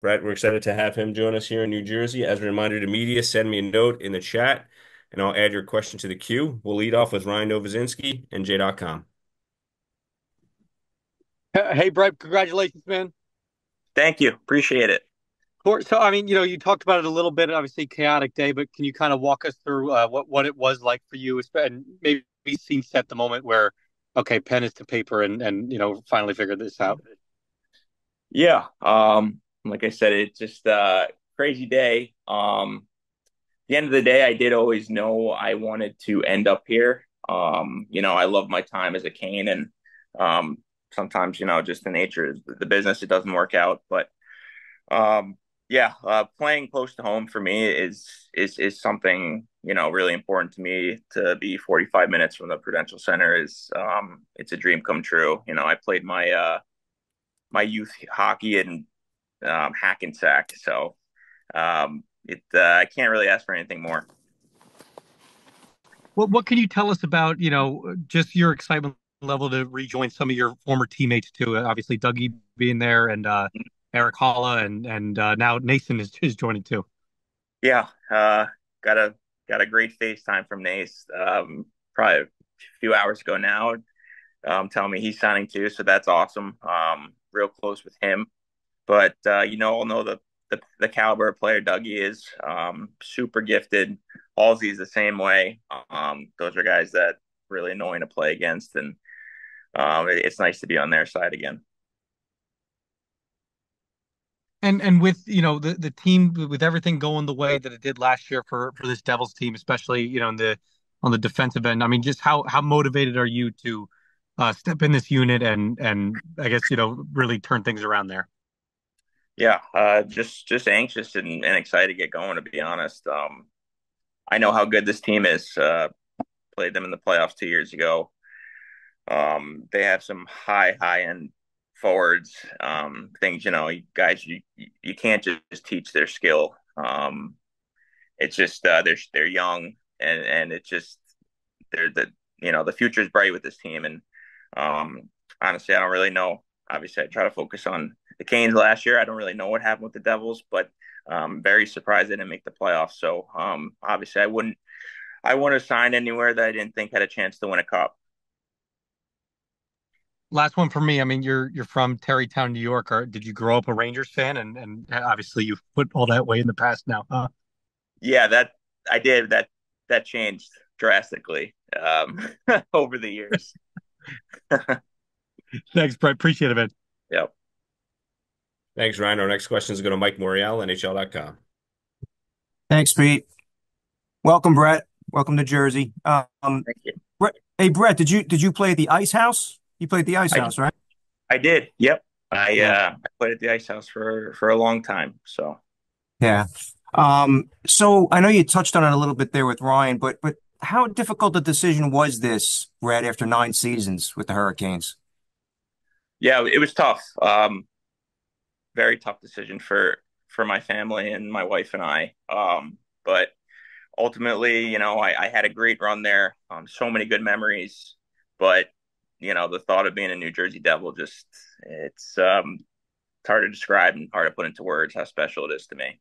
Brett, we're excited to have him join us here in New Jersey. As a reminder to media, send me a note in the chat and I'll add your question to the queue. We'll lead off with Ryan Novozinski and J.com. Hey, Brett, congratulations, man. Thank you. Appreciate it. So, you talked about it a little bit, obviously chaotic day, but can you kind of walk us through what it was like for you, and maybe scene set the moment where, okay, pen is to paper, and finally figured this out. Yeah. Like I said, it's just a crazy day. At the end of the day, I did always know I wanted to end up here. I love my time as a Cane, and sometimes, just the nature of the business, it doesn't work out. But yeah, playing close to home for me is something, really important to me. To be 45 minutes from the Prudential Center is it's a dream come true. I played my youth hockey and Hackensack. So I can't really ask for anything more. What can you tell us about, just your excitement level to rejoin some of your former teammates too? Obviously, Dougie being there, and Eric Holla, and now Nathan is joining too. Yeah, got a got a great FaceTime from Nace probably a few hours ago now. Telling me he's signing too, so that's awesome. Real close with him, but I'll know the caliber of player Dougie is. Super gifted. Halsey's the same way. Those are guys that really annoying to play against, and it's nice to be on their side again. And with the team, with everything going the way that it did last year for this Devils team, especially in the on the defensive end. I mean, just how motivated are you to step in this unit and I guess really turn things around there? Yeah, just anxious and excited to get going. To be honest, I know how good this team is. Played them in the playoffs 2 years ago. They have some high end forwards. Things guys, you can't just teach their skill. It's just they're young and it's just they're the future is bright with this team. And honestly, I don't really know. Obviously, I try to focus on the Canes last year. I don't really know what happened with the Devils, but very surprised they didn't make the playoffs. So obviously, I wouldn't have signed anywhere that I didn't think had a chance to win a cup. Last one for me. I mean, you're from Terrytown, New York. Or did you grow up a Rangers fan? And obviously you've put all that way in the past now, huh? Yeah, that I did. That changed drastically over the years. Thanks, Brett. Appreciate it, man. Yep. Thanks, Ryan. Our next question is going to Mike Morial, NHL.com. Thanks, Pete. Welcome, Brett. Welcome to Jersey. Thank you. Hey, Brett, did you play at the Ice House? You played at the Ice I House, right? I did. Yep. Yeah. I played at the Ice House for a long time. So Yeah. So I know you touched on it a little bit there with Ryan, but how difficult a decision was this, Brett, after 9 seasons with the Hurricanes? yeah, it was tough. Very tough decision for my family and my wife and I. But ultimately, I had a great run there. So many good memories, but the thought of being a New Jersey Devil just it's hard to describe and hard to put into words how special it is to me.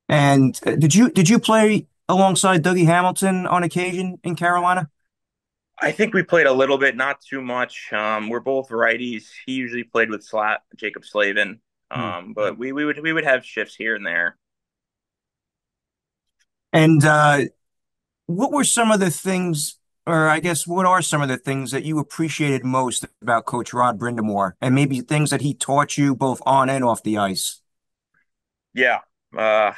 And did you play alongside Dougie Hamilton on occasion in Carolina? I think we played a little bit, not too much. We're both righties. He usually played with Jacob Slavin, Hmm. but we would have shifts here and there. And what were some of the things, or I guess, what are some of the things that you appreciated most about Coach Rod Brindamore, and maybe things that he taught you both on and off the ice? Yeah, uh,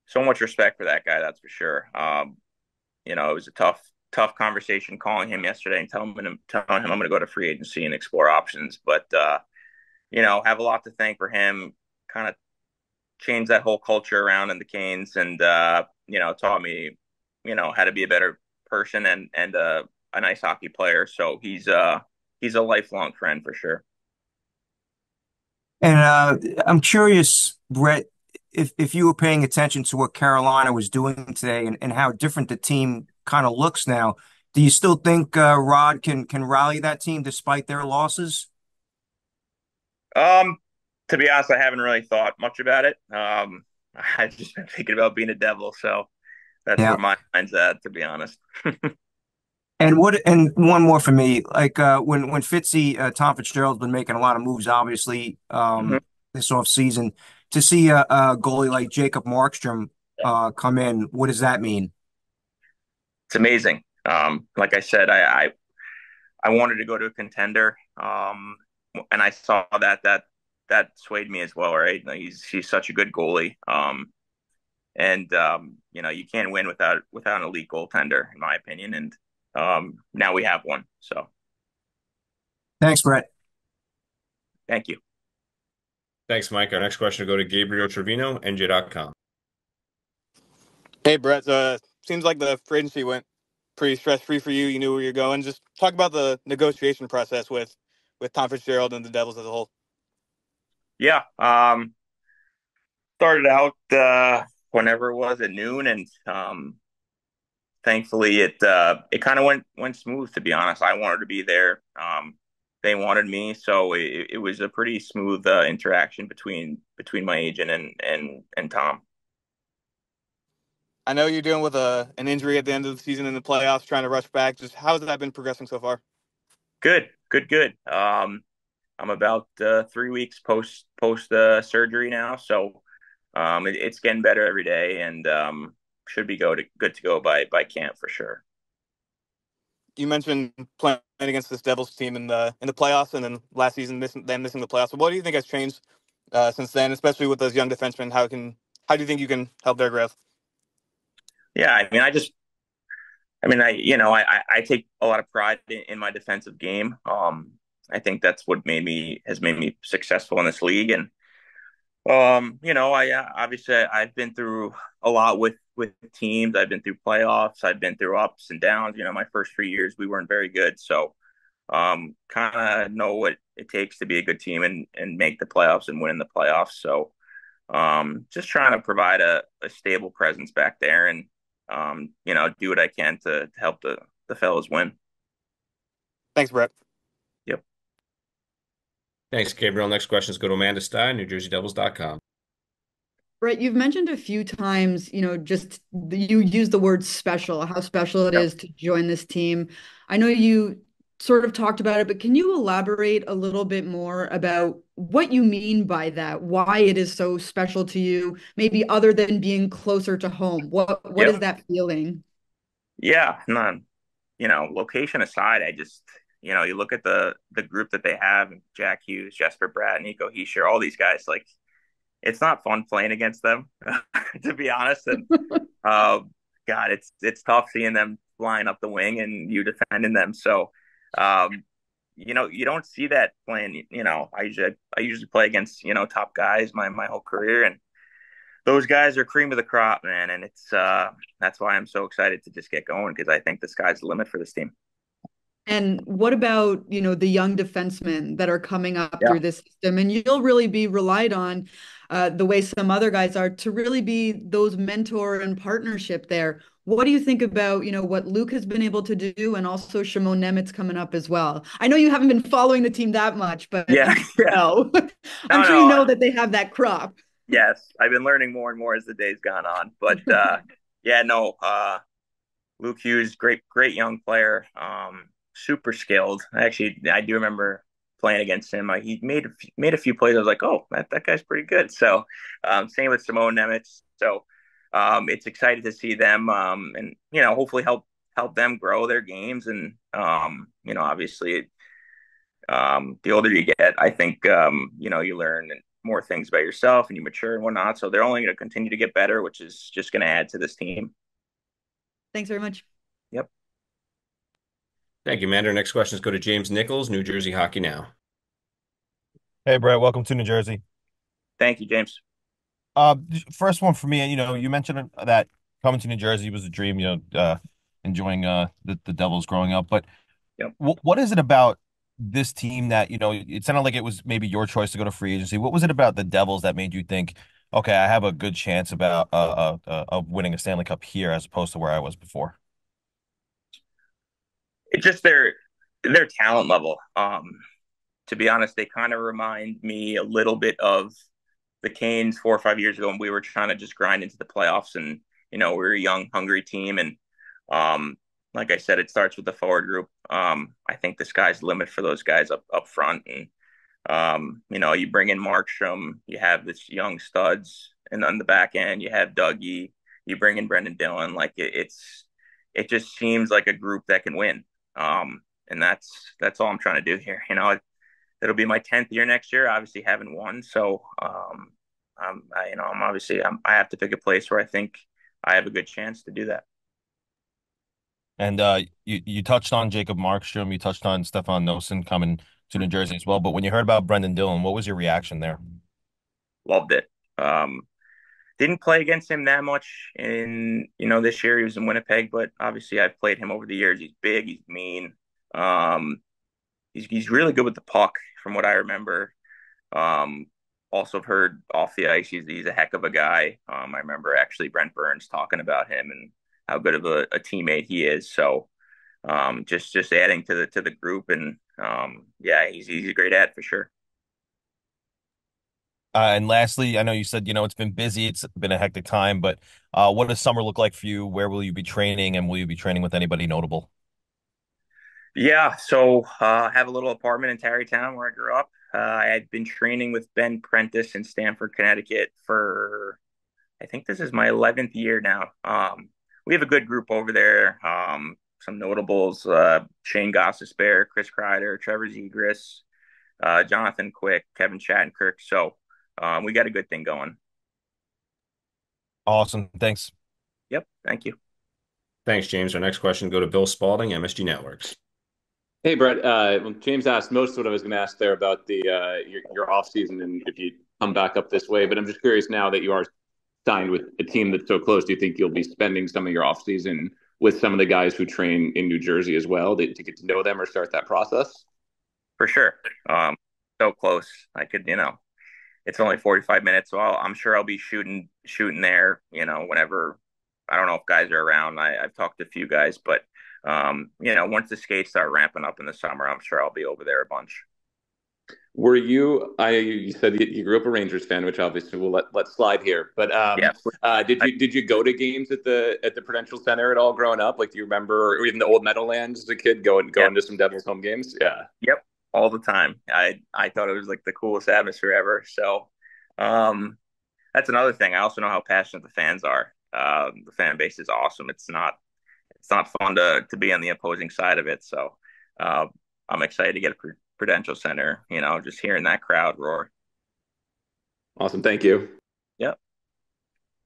so much respect for that guy, that's for sure. It was a tough conversation calling him yesterday and telling him I'm going to go to free agency and explore options. But have a lot to thank for him. Kind of changed that whole culture around in the Canes, and taught me how to be a better person and a nice hockey player. So he's a lifelong friend for sure. And I'm curious, Brett, if you were paying attention to what Carolina was doing today and how different the team kind of looks now, do you still think Rod can rally that team despite their losses? Um, To be honest, I haven't really thought much about it. I've just been thinking about being a Devil, so that's where Yeah. my mind's at, to be honest. And one more for me, like when Fitzy Tom Fitzgerald's been making a lot of moves, obviously Mhm. this off season, to see a goalie like Jacob Markstrom come in, what does that mean? It's amazing. Like I said, I wanted to go to a contender, and I saw that swayed me as well. Right, like he's such a good goalie, and you can't win without an elite goaltender, in my opinion. And now we have one. So Thanks, Brett. thank you. Thanks, Mike. Our next question will go to Gabriel Trevino, NJ.com. Hey, Brett. Seems like the free agency went pretty stress free for you. You knew where you're going. Just talk about the negotiation process with Tom Fitzgerald and the Devils as a whole. Yeah, started out whenever it was at noon, and thankfully it kind of went smooth. To be honest, I wanted to be there. They wanted me, so it was a pretty smooth interaction between my agent and Tom. I know you're dealing with an injury at the end of the season in the playoffs, trying to rush back. Just how has that been progressing so far? Good, good, good. I'm about 3 weeks post surgery now, so it's getting better every day, and should be good to go by camp for sure. You mentioned playing against this Devils team in the playoffs, and then last season missing the playoffs. But what do you think has changed since then, especially with those young defensemen? How do you think you can help their growth? Yeah, I take a lot of pride in my defensive game. I think that's what has made me successful in this league. And I obviously I've been through a lot with teams. I've been through playoffs. I've been through ups and downs. My first 3 years we weren't very good, so kind of know what it takes to be a good team and make the playoffs and win in the playoffs. So just trying to provide a stable presence back there and do what I can to help the fellas win. Thanks, Brett. Yep. Thanks, Gabriel. Next questions go to Amanda Stein, NewJerseyDevils.com. Brett, you've mentioned a few times, just you use the word special, how special it Yep. is to join this team. I know you sort of talked about it, but can you elaborate a little bit more about what you mean by that? Why it is so special to you, maybe other than being closer to home? What is Yep. that feeling? Yeah. None. Location aside, I just you look at the group that they have: Jack Hughes, Jesper Bratt, Nico Hischier, all these guys. Like, it's not fun playing against them, to be honest. And uh, God, it's tough seeing them flying up the wing and you defending them. So, um, you don't see that playing. I usually play against top guys my whole career, and those guys are cream of the crop, man. And it's that's why I'm so excited to just get going, because I think the sky's the limit for this team. And what about, the young defensemen that are coming up Yeah. through this system? And you'll really be relied on the way some other guys are to really be those mentor and partnership there. What do you think about, what Luke has been able to do and also Shimon Nemitz coming up as well? I know you haven't been following the team that much, but Yeah. Yeah. no, I'm No, sure you no. know that they have that crop. Yes, I've been learning more and more as the days gone on. But yeah, no. Luke Hughes, great young player. Super skilled. Actually, I do remember playing against him. He made a few plays. I was like, oh, that guy's pretty good. So same with Simone Nemitz. So it's excited to see them, and hopefully help them grow their games. And obviously, the older you get, I think you learn more things about yourself and you mature and whatnot. So they're only going to continue to get better, which is just going to add to this team. Thanks very much. Yep. Thank you, Amanda. Next questions go to James Nichols, New Jersey Hockey Now. Hey, Brett, welcome to New Jersey. Thank you, James. Uh, First one for me, you mentioned that coming to New Jersey was a dream, enjoying the Devils growing up. But Yep. what is it about this team that, it sounded like it was maybe your choice to go to free agency. What was it about the Devils that made you think, okay, I have a good chance about of winning a Stanley Cup here as opposed to where I was before? It's just their talent level. to be honest, they kind of remind me a little bit of the Canes 4 or 5 years ago when we were trying to just grind into the playoffs, and we were a young, hungry team. And um, like I said, it starts with the forward group. I think the sky's the limit for those guys up front, and you bring in Markstrom, you have this young studs, and on the back end, you have Dougie. You bring in Brendan Dillon. Like it just seems like a group that can win. And that's all I'm trying to do here. It'll be my 10th year next year. Obviously, haven't won, so I have to pick a place where I think I have a good chance to do that. And you touched on Jacob Markstrom, you touched on Stefan Noesen coming to New Jersey as well. But when you heard about Brendan Dillon, what was your reaction there? Loved it. Didn't play against him that much in this year. He was in Winnipeg, but obviously I've played him over the years. He's big, he's mean. He's really good with the puck, from what I remember. Um, Also have heard off the ice, he's a heck of a guy. I remember actually Brent Burns talking about him and how good of a teammate he is. So just adding to the group, and yeah, he's a great ad for sure. And lastly, I know you said, it's been busy, it's been a hectic time, but what does summer look like for you? Where will you be training, and will you be training with anybody notable? Yeah, so I have a little apartment in Tarrytown where I grew up. I had been training with Ben Prentice in Stamford, Connecticut for I think this is my 11th year now. We have a good group over there. Some notables: Shane Gossesbear, Chris Kreider, Trevor Zegras, Jonathan Quick, Kevin Shattenkirk. So we got a good thing going. Awesome. Thanks. Yep. Thank you. Thanks, James. Our next question go to Bill Spalding, MSG Networks. Hey, Brett. Well, James asked most of what I was going to ask there about the your off season and if you come back up this way. But I'm just curious, now that you are signed with a team that's so close, do you think you'll be spending some of your off season with some of the guys who train in New Jersey as well to get to know them or start that process? For sure. So close. I could, it's only 45 minutes, so I'm sure I'll be shooting there, whenever. I don't know if guys are around. I've talked to a few guys, but once the skates start ramping up in the summer, I'm sure I'll be over there a bunch. Were you? You said you grew up a Rangers fan, which obviously we'll let slide here. But Yeah. did you go to games at the Prudential Center at all growing up? Like, do you remember, or even the old Meadowlands as a kid, going Yep. to some Devils home games? Yeah. Yep. All the time. I thought it was like the coolest atmosphere ever. So, that's another thing. I also know how passionate the fans are. The fan base is awesome. It's not fun to be on the opposing side of it. So, I'm excited to get a Prudential Center. Just hearing that crowd roar. Awesome. Thank you. Yep.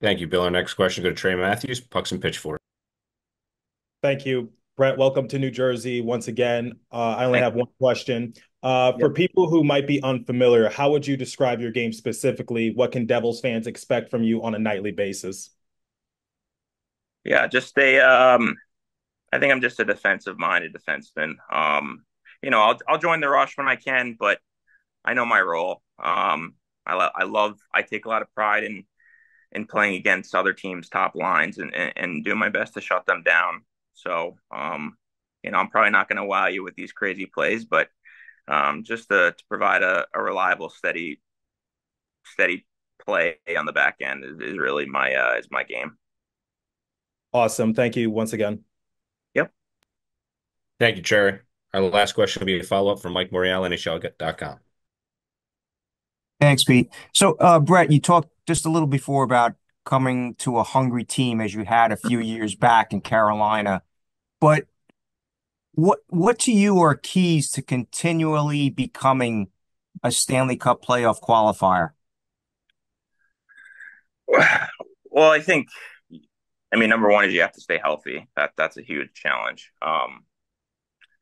Thank you, Bill. Our next question go to Trey Matthews, Pucks and Pitchfork. Thank you, Brett. Welcome to New Jersey once again. I only Thank have one question. you. For Yep. people who might be unfamiliar, how would you describe your game specifically? What can Devils fans expect from you on a nightly basis? Yeah, I think I'm just a defensive-minded defenseman. I'll join the rush when I can, but I know my role. I take a lot of pride in playing against other teams' top lines and doing my best to shut them down. So, I'm probably not going to wow you with these crazy plays, but just to provide a reliable, steady play on the back end is really my game. Awesome. Thank you once again. Yep. Thank you, Trey. Our last question will be a follow-up from Mike Morial, NHL.com. Thanks, Pete. So, Brett, you talked just a little before about coming to a hungry team as you had a few years back in Carolina. But what to you are keys to continually becoming a Stanley Cup playoff qualifier? Well, I mean, number one is you have to stay healthy. That's a huge challenge.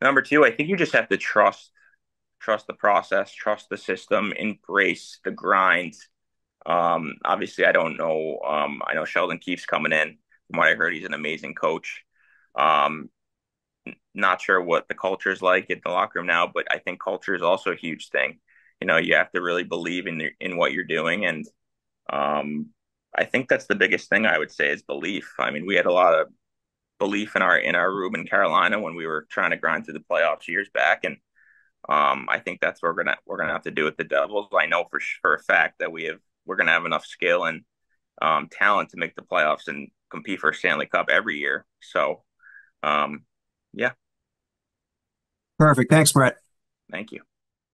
Number two, I think you just have to trust the process, trust the system, embrace the grind. Obviously, I don't know. I know Sheldon Keefe's coming in. From what I heard, he's an amazing coach. Um, Not sure what the culture is like in the locker room now, but I think culture is also a huge thing. You have to really believe in what you're doing, and um, I think that's the biggest thing I would say is belief. I mean, we had a lot of belief in our room in Carolina when we were trying to grind through the playoffs years back, and I think that's what we're gonna have to do with the Devils. I know for a fact that we're gonna have enough skill and talent to make the playoffs and compete for a Stanley Cup every year. So, yeah, Perfect. Thanks, Brett. thank you.